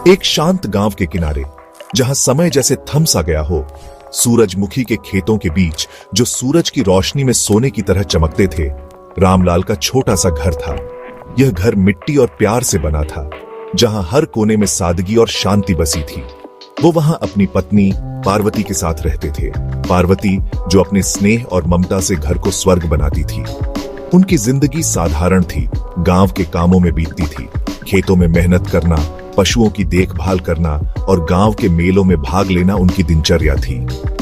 एक शांत गांव के किनारे, जहां समय जैसे थम सा गया हो, सूरजमुखी के खेतों के बीच जो सूरज की रोशनी में सोने की तरह चमकते थे, रामलाल का छोटा सा घर था। यह घर मिट्टी और प्यार से बना था, जहां हर कोने में सादगी और शांति बसी थी। वो वहां अपनी पत्नी पार्वती के साथ रहते थे। पार्वती जो अपने स्नेह और ममता से घर को स्वर्ग बनाती थी। उनकी जिंदगी साधारण थी, गांव के कामों में बीतती थी। खेतों में मेहनत करना, पशुओं की देखभाल करना और गांव के मेलों में भाग लेना उनकी दिनचर्या थी।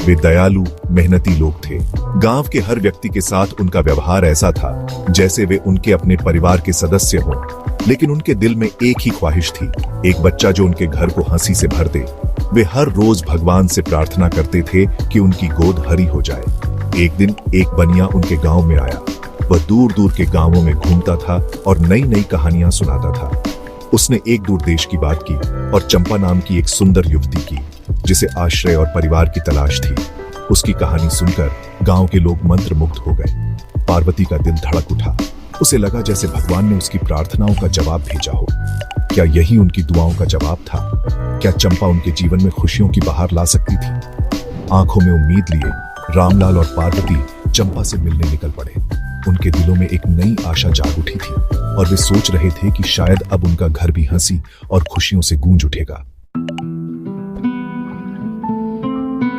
वे दयालु, मेहनती लोग थे। गांव के हर व्यक्ति के साथ उनका व्यवहार ऐसा था जैसे वे उनके अपने परिवार के सदस्य हों। लेकिन उनके दिल में एक ही ख्वाहिश थी, एक बच्चा जो उनके घर को हंसी से भर दे। वे हर रोज भगवान से प्रार्थना करते थे कि उनकी गोद हरी हो जाए। एक दिन एक बनिया उनके गांव में आया। वह दूर दूर के गांवों में घूमता था और नई नई कहानियां सुनाता था। उसने एक दूर देश की बात की और चंपा नाम की एक सुंदर युवती की, जिसे आश्रय और परिवार की तलाश थी। उसकी कहानी सुनकर गांव के लोग मंत्रमुग्ध हो गए। पार्वती का दिल धड़क उठा। उसे लगा जैसे भगवान ने उसकी प्रार्थनाओं का जवाब भेजा हो। क्या यही उनकी दुआओं का जवाब था? क्या चंपा उनके जीवन में खुशियों की बहार ला सकती थी? आंखों में उम्मीद लिए रामलाल और पार्वती चंपा से मिलने निकल पड़े। उनके दिलों में एक नई आशा जाग उठी थी और वे सोच रहे थे कि शायद अब उनका घर भी हंसी और खुशियों से गूंज उठेगा।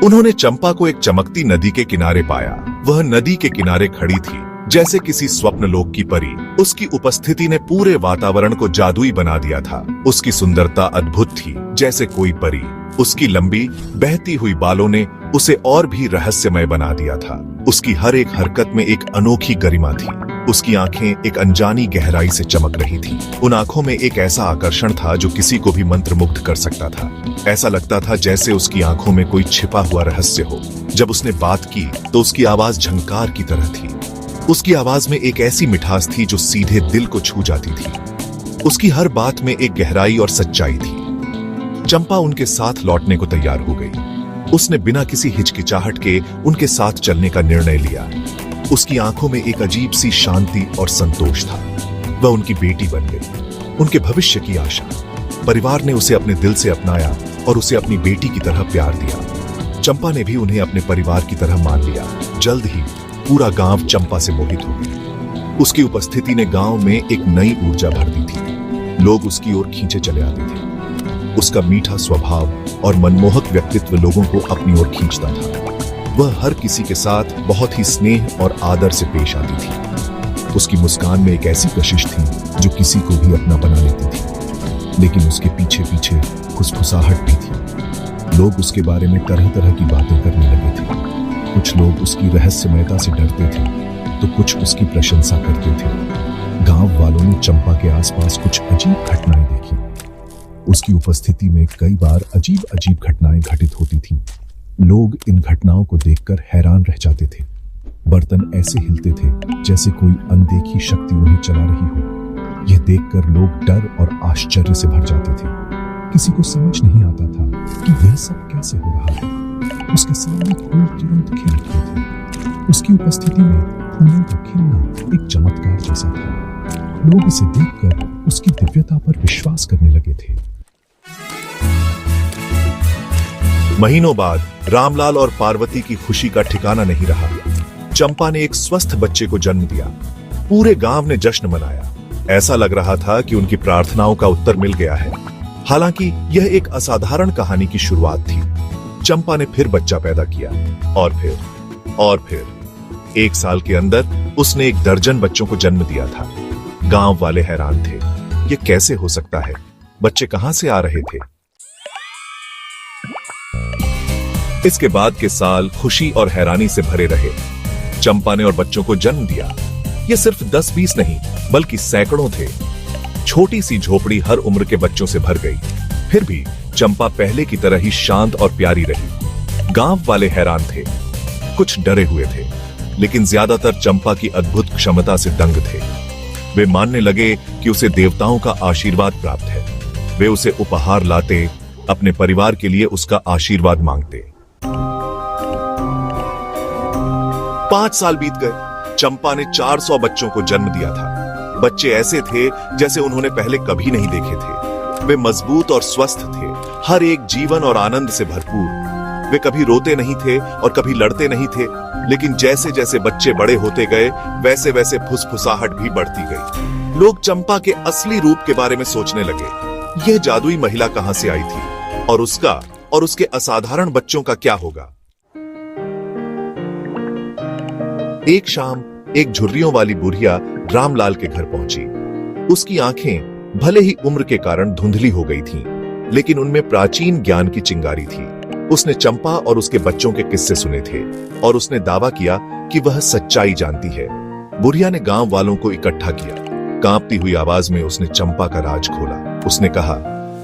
उन्होंने चंपा को एक चमकती नदी के किनारे पाया। वह नदी के किनारे खड़ी थी जैसे किसी स्वप्नलोक की परी। उसकी उपस्थिति ने पूरे वातावरण को जादुई बना दिया था। उसकी सुंदरता अद्भुत थी, जैसे कोई परी। उसकी लंबी बहती हुई बालों ने उसे और भी रहस्यमय बना दिया था। उसकी हर एक हरकत में एक अनोखी गरिमा थी। उसकी आंखें एक अनजानी गहराई से चमक रही थी। उन आंखों में एक ऐसा आकर्षण था जो किसी को भी मंत्रमुग्ध कर सकता था। ऐसा लगता था जैसे उसकी आंखों में कोई छिपा हुआ रहस्य हो। जब उसने बात की तो उसकी आवाज झंकार की तरह थी। उसकी आवाज में एक ऐसी मिठास थी जो सीधे दिल को छू जाती थी। उसकी हर बात में एक गहराई और सच्चाई थी। चंपा उनके साथ लौटने को तैयार हो गई। उसने बिना किसी हिचकिचाहट के उनके साथ चलने का निर्णय लिया। उसकी आंखों में एक अजीब सी शांति और संतोष था। वह उनकी बेटी बन गई, उनके भविष्य की आशा। परिवार ने उसे अपने दिल से अपनाया और उसे अपनी बेटी की तरह प्यार दिया। चंपा ने भी उन्हें अपने परिवार की तरह मान लिया। जल्द ही पूरा गांव चंपा से मोहित हो गया। उसकी उपस्थिति ने गांव में एक नई ऊर्जा भर दी थी। लोग उसकी ओर खींचे चले आते थे। उसका मीठा स्वभाव और मनमोहक व्यक्तित्व लोगों को अपनी ओर खींचता था। वह हर किसी के साथ बहुत ही स्नेह और आदर से पेश आती थी। उसकी मुस्कान में एक ऐसी कशिश थी जो किसी को भी अपना बना लेती थी। लेकिन उसके पीछे पीछे खुसखुसाहट भी थी। लोग उसके बारे में तरह तरह की बातें करने लगे थे। कुछ लोग उसकी रहस्यमयता से डरते थे तो कुछ उसकी प्रशंसा करते थे। गांव वालों ने चंपा के आसपास कुछ अजीब घटनाएं देखी। उसकी उपस्थिति में कई बार अजीब अजीब घटनाएं घटित होती थीं। लोग इन घटनाओं को देखकर हैरान रह जाते थे। बर्तन ऐसे हिलते थे जैसे कोई अनदेखी शक्ति उन्हें चला रही हो। यह देखकर लोग डर और आश्चर्य से भर जाते थे। किसी को समझ नहीं आता था कि यह सब कैसे हो रहा है। उसके सामने फूल तुरंत खिल उठते थे। उसकी उपस्थिति में फूलों का खिलना एक चमत्कार जैसा था। लोग इसे देखकर उसकी दिव्यता पर विश्वास करने लगे थे। महीनों बाद रामलाल और पार्वती की खुशी का ठिकाना नहीं रहा। चंपा ने एक स्वस्थ बच्चे को जन्म दिया। पूरे गांव ने जश्न मनाया। ऐसा लग रहा था कि उनकी प्रार्थनाओं का उत्तर मिल गया है। हालांकि यह एक असाधारण कहानी की शुरुआत थी। चंपा ने फिर बच्चा पैदा किया और फिर 1 साल के अंदर उसने 1 दर्जन बच्चों को जन्म दिया था। गांव वाले हैरान थे। यह कैसे हो सकता है? बच्चे कहां से आ रहे थे? इसके बाद के साल खुशी और हैरानी से भरे रहे। चंपा ने और बच्चों को जन्म दिया। ये सिर्फ 10-20 नहीं बल्कि सैकड़ों थे। छोटी सी झोपड़ी हर उम्र के बच्चों से भर गई। फिर भी चंपा पहले की तरह ही शांत और प्यारी रही। गांव वाले हैरान थे, कुछ डरे हुए थे, लेकिन ज्यादातर चंपा की अद्भुत क्षमता से दंग थे। वे मानने लगे कि उसे देवताओं का आशीर्वाद प्राप्त है। वे उसे उपहार लाते, अपने परिवार के लिए उसका आशीर्वाद मांगते। 5 साल बीत गए। चंपा ने 400 बच्चों को जन्म दिया था। बच्चे ऐसे थे जैसे उन्होंने पहले कभी नहीं देखे थे। वे मजबूत और स्वस्थ थे, हर एक जीवन और आनंद से भरपूर। वे कभी रोते नहीं थे और कभी लड़ते नहीं थे, लेकिन जैसे जैसे बच्चे बड़े होते गए वैसे वैसे फुसफुसाहट भी बढ़ती गई। लोग चंपा के असली रूप के बारे में सोचने लगे। यह जादुई महिला कहां से आई थी और उसका और उसके असाधारण बच्चों का क्या होगा। एक शाम एक झुर्रियों वाली बुढ़िया रामलाल के घर पहुंची। उसकी आंखें भले ही उम्र के कारण धुंधली हो गई थीं, लेकिन उनमें प्राचीन ज्ञान की चिंगारी थी। उसने चंपा और उसके बच्चों के किस्से सुने थे और उसने दावा किया कि वह सच्चाई जानती है। बुढ़िया ने गांव वालों को इकट्ठा किया। कांपती हुई आवाज में उसने चंपा का राज खोला। उसने कहा,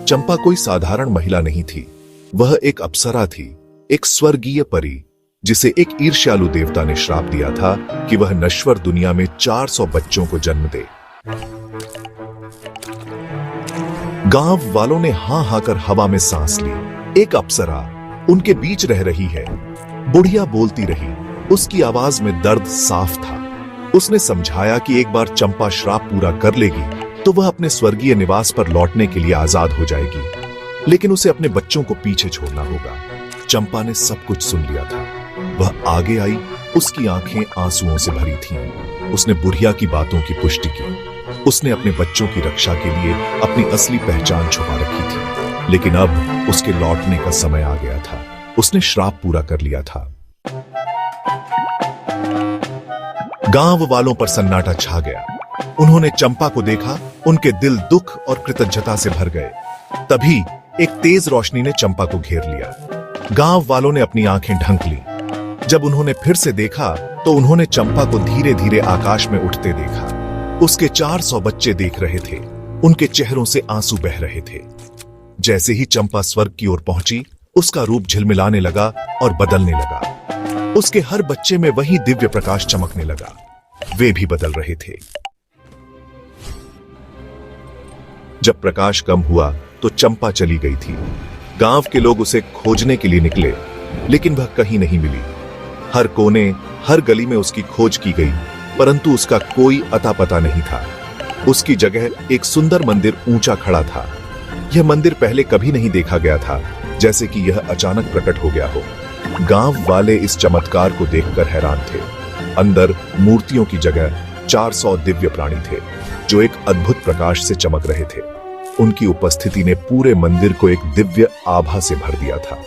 चंपा कोई साधारण महिला नहीं थी, वह एक अप्सरा थी, एक स्वर्गीय परी, जिसे एक ईर्ष्यालु देवता ने श्राप दिया था कि वह नश्वर दुनिया में 400 बच्चों को जन्म दे। गांव वालों ने हां हां कर हवा में सांस ली। एक अप्सरा उनके बीच रह रही है। बुढ़िया बोलती रही, उसकी आवाज में दर्द साफ था। उसने समझाया कि एक बार चंपा श्राप पूरा कर लेगी तो वह अपने स्वर्गीय निवास पर लौटने के लिए आजाद हो जाएगी, लेकिन उसे अपने बच्चों को पीछे छोड़ना होगा। चंपा ने सब कुछ सुन लिया था। वह आगे आई, उसकी आंखें आंसुओं से भरी थीं। उसने बुढ़िया की बातों की पुष्टि की। उसने अपने बच्चों की रक्षा के लिए अपनी असली पहचान छुपा रखी थी, लेकिन अब उसके लौटने का समय आ गया था। उसने श्राप पूरा कर लिया था। गांव वालों पर सन्नाटा छा गया। उन्होंने चंपा को देखा, उनके दिल दुख और कृतज्ञता से भर गए। तभी एक तेज रोशनी ने चंपा को घेर लिया। गांव वालों ने अपनी आंखें ढंक ली। जब उन्होंने फिर से देखा तो उन्होंने चंपा को धीरे धीरे आकाश में उठते देखा। उसके 400 बच्चे देख रहे थे। उनके चेहरों से आंसू बह रहे थे। जैसे ही चंपा स्वर्ग की ओर पहुंची, उसका रूप झिलमिलाने लगा और बदलने लगा। उसके हर बच्चे में वही दिव्य प्रकाश चमकने लगा। वे भी बदल रहे थे। जब प्रकाश कम हुआ तो चंपा चली गई थी। गांव के लोग उसे खोजने के लिए निकले, लेकिन वह कहीं नहीं मिली। हर कोने, हर गली में उसकी खोज की गई, परंतु उसका कोई अता पता नहीं था। उसकी जगह एक सुंदर मंदिर ऊंचा खड़ा था। यह मंदिर पहले कभी नहीं देखा गया था, जैसे कि यह अचानक प्रकट हो गया हो। गांव वाले इस चमत्कार को देखकर हैरान थे। अंदर मूर्तियों की जगह 400 दिव्य प्राणी थे, जो एक अद्भुत प्रकाश से चमक रहे थे। उनकी उपस्थिति ने पूरे मंदिर को एक दिव्य आभा से भर दिया था,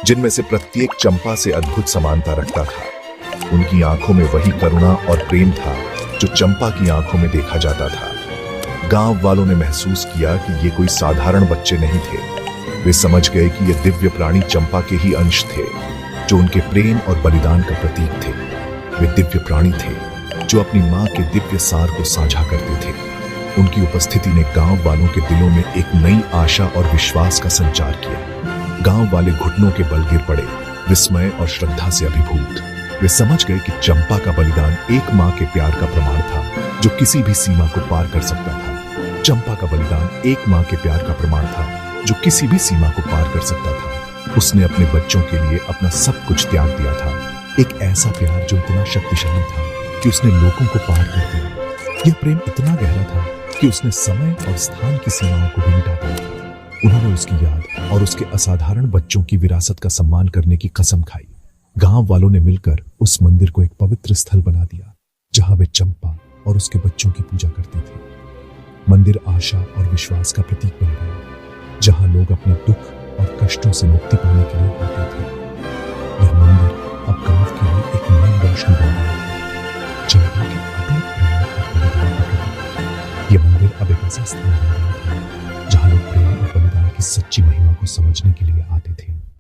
जिनमें से प्रत्येक चंपा से अद्भुत समानता रखता था। उनकी आंखों में वही करुणा और प्रेम था जो चंपा की आंखों में देखा जाता था। गांव वालों ने महसूस किया कि ये कोई साधारण बच्चे नहीं थे। वे समझ गए कि ये दिव्य प्राणी चंपा के ही अंश थे, जो उनके प्रेम और बलिदान का प्रतीक थे। वे दिव्य प्राणी थे जो अपनी मां के दिव्य सार को साझा करते थे। उनकी उपस्थिति ने गांव वालों के दिलों में एक नई आशा और विश्वास का संचार किया। गांव वाले घुटनों के बल गिर पड़े, विस्मय और श्रद्धा से अभिभूत। वे समझ गए कि चंपा का बलिदान एक मां के प्यार का प्रमाण था, जो किसी भी सीमा को पार कर सकता था। चंपा का बलिदान एक मां के प्यार का प्रमाण था, जो किसी भी सीमा को पार कर सकता था। उसने अपने बच्चों के लिए अपना सब कुछ त्याग दिया था। एक ऐसा प्यार जो इतना शक्तिशाली था कि उसने लोगों को पार कर दिया। यह प्रेम इतना गहरा था कि उसने समय और स्थान की सीमाओं को भी मिटा दिया। उन्होंने उसकी याद और उसके असाधारण बच्चों की विरासत का सम्मान करने की कसम खाई। गांव वालों ने मिलकर उस मंदिर को एक पवित्र स्थल बना दिया, जहां वे चंपा और उसके बच्चों की पूजा करते थे। मंदिर आशा और विश्वास का प्रतीक बन गया, जहां लोग अपने दुख और कष्टों से मुक्ति पाने के लिए आते थे। यह मंदिर अब गांव के लिए एक नई रोशनी बन गया है। चंपा के अटूट प्रेम और बलिदान का प्रतीक। यह मंदिर अब एक ऐसा स्थान बन गया था जहां लोग प्रेम और बलिदान की सच्ची महिमा को समझने के लिए